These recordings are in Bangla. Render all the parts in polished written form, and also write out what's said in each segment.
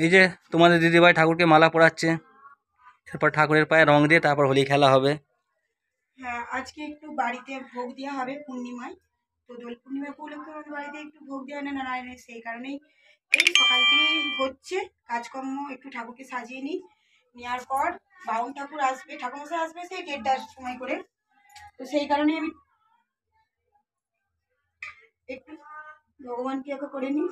এই যে তোমাদের দিদিভাই ঠাকুরকে মালা পরাচ্ছে, এরপর ঠাকুরের পায়ে রং দিয়ে তারপর হোলি খেলা হবে। হ্যাঁ, আজকে একটু বাড়িতে ভোগ দেওয়া হবে পূর্ণিমায়। তো দোল পূর্ণিমা উপলক্ষে আমাদের বাড়িতে একটু ভোগ দেওয়া না নারায়ণের, সেই কারণেই এই সকাল থেকেই হচ্ছে কাজকর্ম। একটু ঠাকুরকে সাজিয়ে নিই, নেওয়ার পর বাউন ঠাকুর আসবে, ঠাকুরমশাই আসবে সেই 1:30টার সময় করে। তো সেই কারণে আমি একটু ভগবানকে একা করে নিই।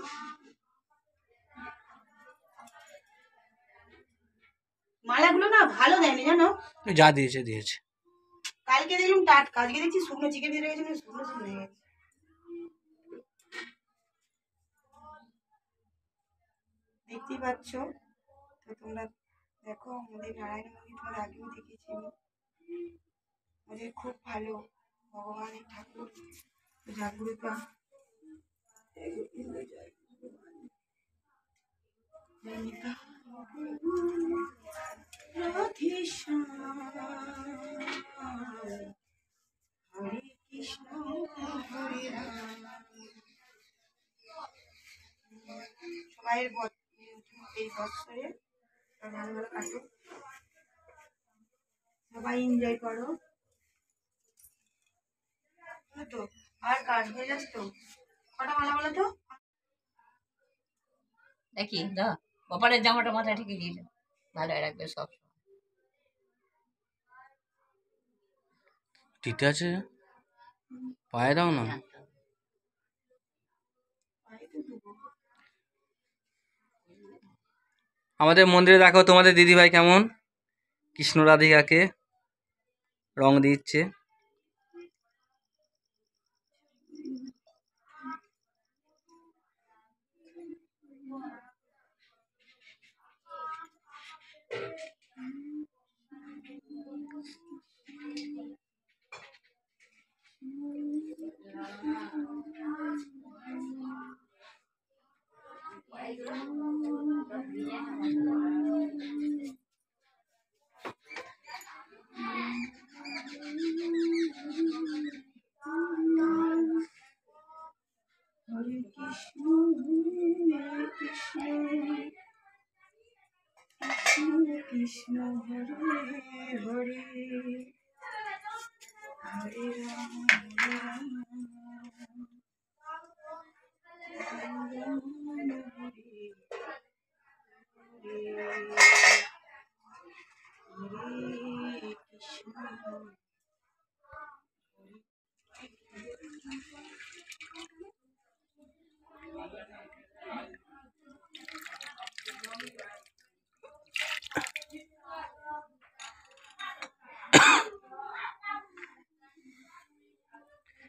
মালাগুলো না ভালো দেয়নি জানো, যা দিয়েছে দিয়েছে। কালকে দেখলাম টাটকা, আজকে দেখছি শুকনো চিকেন দিয়ে রেখেছে, শুকনো শুকনো হয়ে গেছে। দেখতেই পাচ্ছ, তো তোমরা দেখো আমাদের নারায়ণ মন্দির তোমাদের আগেও দেখেছি আমি, আমাদের খুব ভালো ভগবানের ঠাকুর জাগ্রতা। রাধে শ্যাম হরে কৃষ্ণ হরে রাম। সবাই এই বৎসরে ভালো ভালো কাটো, সবাই এনজয় করো। তো আর কাজ হয়ে যাচ্ছে তো, কটা মালা বলো তো? দেখি দা কপালের জামাটা মাথায় ঠিক দিয়ে ভালো রাখবে সব। দিতে আছে, পায়ে দাও না। আমাদের মন্দিরে দেখো তোমাদের দিদিভাই কেমন কৃষ্ণ রাধিকাকে রং দিচ্ছে। হরে কৃষ্ণ হরে কৃষ্ণ কৃষ্ণ কৃষ্ণ হরে হরে, হরে রাম রাম রাম হরে হরে, হরে কৃষ্ণ।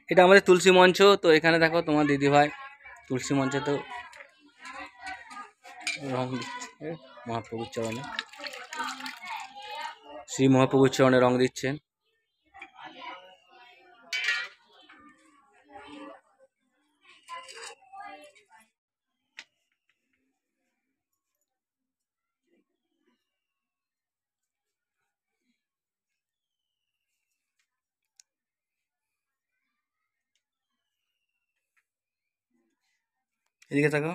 এটা আমাদের তুলসী মঞ্চ। তো এখানে দেখো তোমার দিদিভাই তুলসী মঞ্চে তো রং দিচ্ছে মহাপ্রভুর চরণে, শ্রী মহাপ্রভুর চরণে রং দিচ্ছেন। এদিকে থাকো।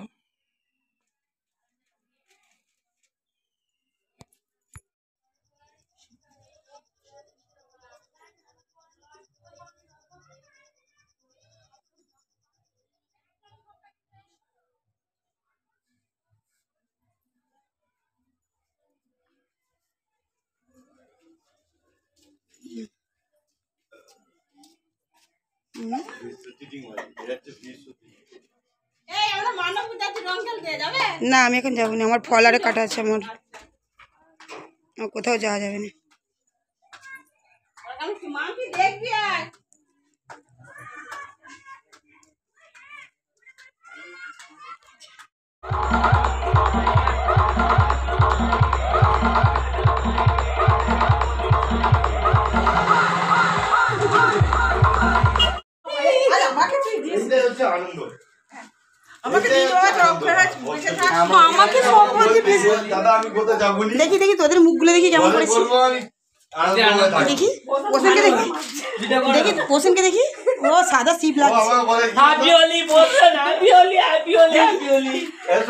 না আমি এখন যাবো না, আমার ফল আরে কাটা আছে, আমার কোথাও যাওয়া যাবে না। দেখি দেখি তোদের মুখগুলো দেখি কেমন করেছি। দেখি পোষণকে দেখি দেখি পোষণকে দেখি ও সাদা শিব লাগছে হ্যাপি হোলি বলছেন, happy Holi, happy Holi, happy Holi.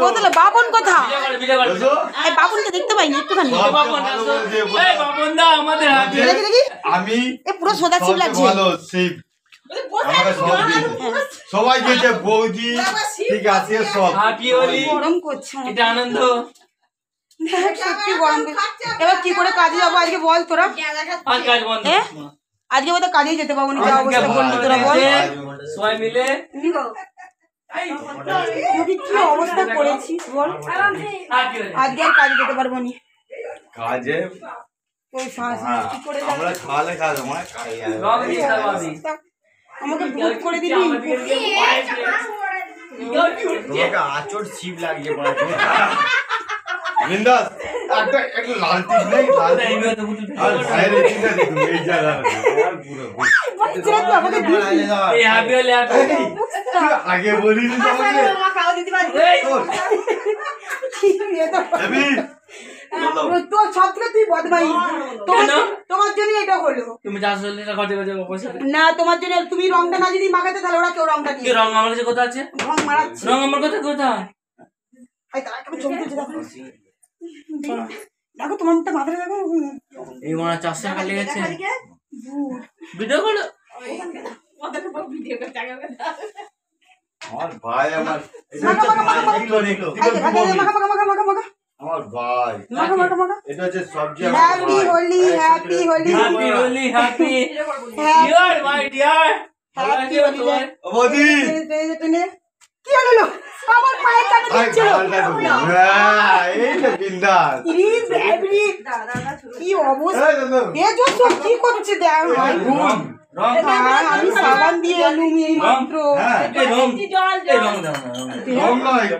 কোথায় বাবন কোথা ভিডিও করে এই বাবনকে দেখতে পাইনি একটুখানি বাবন এই বাবন দা আমাদের হ্যাপি দেখি দেখি আমি এ পুরো সোদা শিব লাগছে ভালো শিব আমাকে সব দিয়েছে। সবাই দিয়েছে, বৌদি ঠিক আছে সব। হ্যাপি হোলি। গরম করছে এটা আনন্দ। সত্যি গরম করছে এবার কি করে কাজে যাবো আজকে বল তোরা আর কাজ বন্ধ। এ? আজকে বোধহয় কাজেই যেতে পাবো না যা অবস্থা করলি তোরা বল সবাই মিলে তুই কি অবস্থা করেছিস বল হ্যাপি হোলি। আজকে আর কাজে যেতে পারবো না কাজে ওই শ্বাস কি করে যাবো? আমরা খাওয়ালে কাজ আমরা খাই আর। রং দিয়ে খাওয়াবি। আমাকে ভুল করে দিবি তোমাকে আচর শিব লাগিয়ে পড়াচ্ছে বিন্দাস একটা লাল টিপ নেই, লাল টিপ আর ভাইয়ের টিপটা দেখুন এই জায়গা আর পুরো ছেড়ে তুই আমাকে দিবি এই হ্যাপি হোলি, হ্যাপি হোলি। আগে বলিনি তোমাকে এই এবি তোর সব থেকে তুই বদমাই তোমার জন্য এটা হলো তুমি 400 টাকা খরচা করে পয়সা দে। না তোমার জন্য তুমি রংটা না যদি মাখাতে তাহলে ওরা কেউ রংটা কি দিয়ে রং আমার কাছে কোথায় আছে? রং মারাচ্ছে রং আমার কোথায় কোথায়? এই দাঁড়া, কেমন ছবি তুলছে দেখো দেখো তোমার মুখটা মাথায় দেখো এই মনে 400 টাকা লেগেছে। ভিডিও করো। আমার ভাই আমার মাখা, মাখা, মাখা, মাখা। এগুলো নিলো এই যে, মাখা, মাখা, মাখা, মাখা, মাখা। আমার ভাই মাখা, মাখা, মাখা। এটা হচ্ছে সবজি happy Holi happy Holi happy Holi, happy happy dear my dear. Happy Holi বৌদি কি হলো আমার পায়ে কানে ভাই দিচ্ছিল গালটা ঢুকে হ্যাঁ এইটা বিন্দাস ইরি বেবি কি অবস্থা এই দাদা এ জোসো কি করছে দেখ ভাই রং রং হ্যাঁ, আমি সাবান দিয়ে এলুম এই মাত্র হ্যাঁ এই রং এই রং দাও না, রং। রং নয় এটা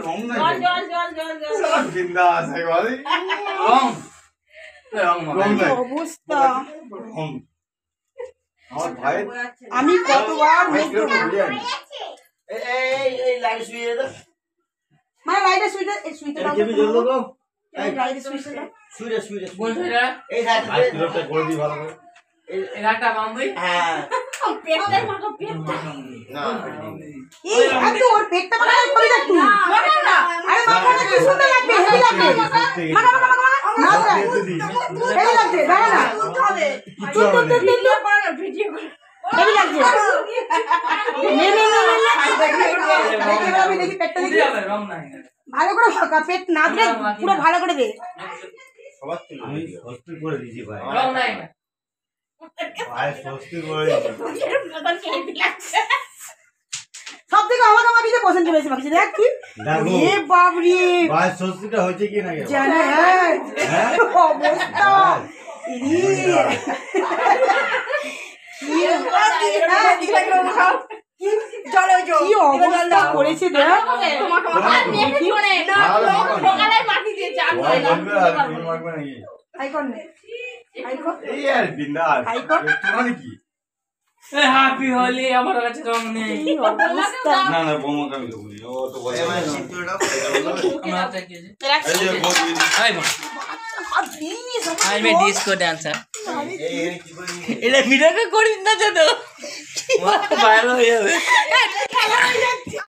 রং নয় বিন্দাস একবারে রং এই রং রং মাখা। কি নয় অবস্থা রং আমার ভাই আমি কতবার ভাইকে মেখে বুঝিয়ে মানে লাইটের সুইচটা এই সুইচটা দাও কেবি জ্বললো তো এই লাইটের সুইচটা দাও কোন সেটা? আর কিলোটা করে দি ভালো করে এই একটা বাম্বই। না এই এত ওর পেটটা মাখা করে দেখ তুই আরে মাখা না কি সুন্দর লাগবে হেভি লাগবে মাখা মাখা মাখা না হেভি লাগবে দাঁড়া না কিছু হবে না হেভি লাগছে নে নে নে দেখি আমি দেখি পেটটা দেখি বুঝে যাবে, রং নাই। ভালো করে মাখা পেট না দিলে পুরো ভালো করে দে সবার তুই আমি সস্তি করে দিয়েছি ভাই রং নাই। ভাই সস্তি করে দিয়েছি সব থেকে আমাকে মাখিয়ে পছন্দ বেশি মাখিয়ে দেখ তুই দেখো এ বাপ রে ভাই সস্তিটা হয়েছে কি না জানা হ্যাঁ অবস্থা ইরি কি অবস্থা করেছে দেখ আইকন নে আইকন এই আর বিন্দাস আইকন একটুখানি কি এই হ্যাপি হোলি, আমার কাছে রং নেই। কি অবস্থা না না বোমাকে আমি বলি ও তো বলে আমার হাতে কি আছে? এই যে বৌদি এই বোন, আই মে ডিস্কো ডান্সার। এটা ভিডিও করিস না তো ভাইরাল হয়ে যাবে।